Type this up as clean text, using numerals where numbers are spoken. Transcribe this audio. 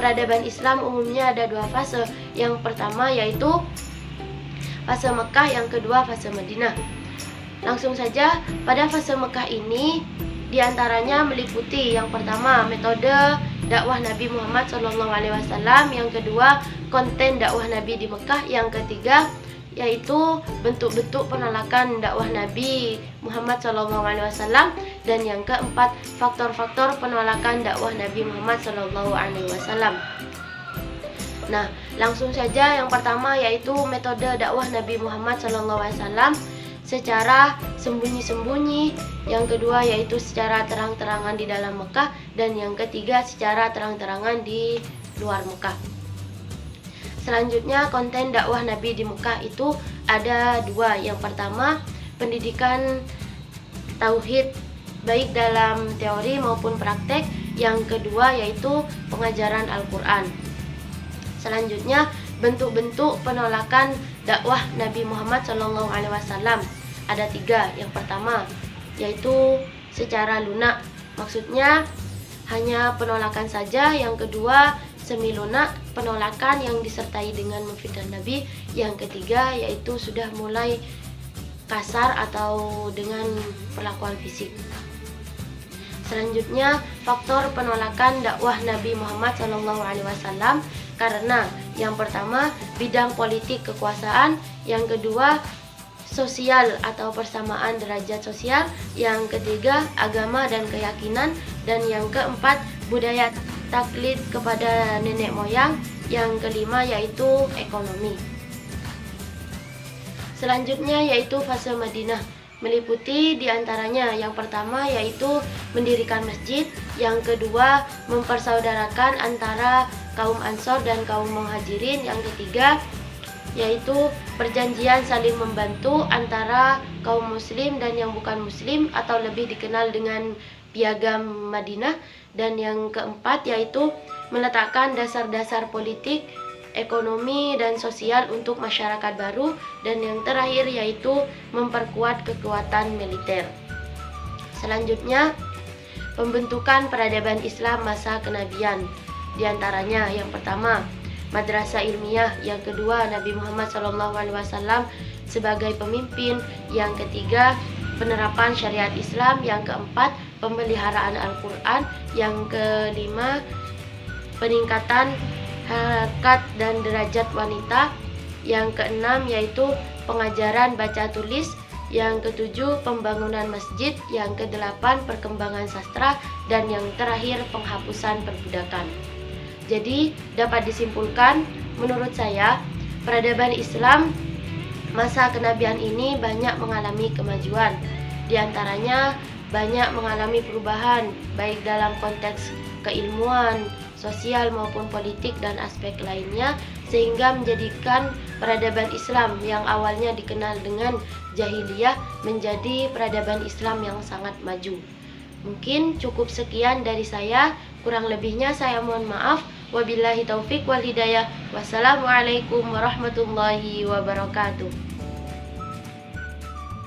peradaban Islam umumnya ada dua fase. Yang pertama yaitu fase Mekah, yang kedua fase Madinah. Langsung saja, pada fase Mekah ini diantaranya meliputi yang pertama metode dakwah Nabi Muhammad SAW, yang kedua konten dakwah Nabi di Mekah, yang ketiga yaitu bentuk-bentuk penolakan dakwah Nabi Muhammad SAW, dan yang keempat faktor-faktor penolakan dakwah Nabi Muhammad SAW. Nah, langsung saja yang pertama yaitu metode dakwah Nabi Muhammad SAW secara sembunyi-sembunyi, yang kedua yaitu secara terang-terangan di dalam Mekah, dan yang ketiga secara terang-terangan di luar Mekah. Selanjutnya konten dakwah Nabi di Mekah itu ada dua. Yang pertama pendidikan tauhid baik dalam teori maupun praktek, yang kedua yaitu pengajaran Al-Quran. Selanjutnya bentuk-bentuk penolakan dakwah Nabi Muhammad SAW ada tiga. Yang pertama yaitu secara lunak, maksudnya hanya penolakan saja. Yang kedua semi lunak, penolakan yang disertai dengan memfitnah Nabi. Yang ketiga yaitu sudah mulai kasar atau dengan perlakuan fisik. Selanjutnya faktor penolakan dakwah Nabi Muhammad SAW karena yang pertama bidang politik kekuasaan, yang kedua sosial atau persamaan derajat sosial, yang ketiga agama dan keyakinan, dan yang keempat budaya taklid kepada nenek moyang, yang kelima yaitu ekonomi. Selanjutnya yaitu fase Madinah, meliputi diantaranya yang pertama yaitu mendirikan masjid, yang kedua mempersaudarakan antara kaum Ansor dan kaum Muhajirin, yang ketiga yaitu perjanjian saling membantu antara kaum muslim dan yang bukan muslim atau lebih dikenal dengan Piagam Madinah, dan yang keempat yaitu meletakkan dasar-dasar politik, ekonomi dan sosial untuk masyarakat baru, dan yang terakhir yaitu memperkuat kekuatan militer. Selanjutnya pembentukan peradaban Islam masa kenabian, diantaranya yang pertama madrasah ilmiah, yang kedua Nabi Muhammad SAW sebagai pemimpin, yang ketiga penerapan syariat Islam, yang keempat pemeliharaan Al-Quran, yang kelima peningkatan harkat dan derajat wanita, yang keenam yaitu pengajaran baca tulis, yang ketujuh pembangunan masjid, yang kedelapan perkembangan sastra, dan yang terakhir penghapusan perbudakan. Jadi dapat disimpulkan menurut saya peradaban Islam masa kenabian ini banyak mengalami kemajuan. Di antaranya banyak mengalami perubahan baik dalam konteks keilmuan, sosial maupun politik dan aspek lainnya, sehingga menjadikan peradaban Islam yang awalnya dikenal dengan jahiliyah menjadi peradaban Islam yang sangat maju. Mungkin cukup sekian dari saya, kurang lebihnya saya mohon maaf. Wabillahi taufik wal hidayah. Wassalamualaikum warahmatullahi wabarakatuh.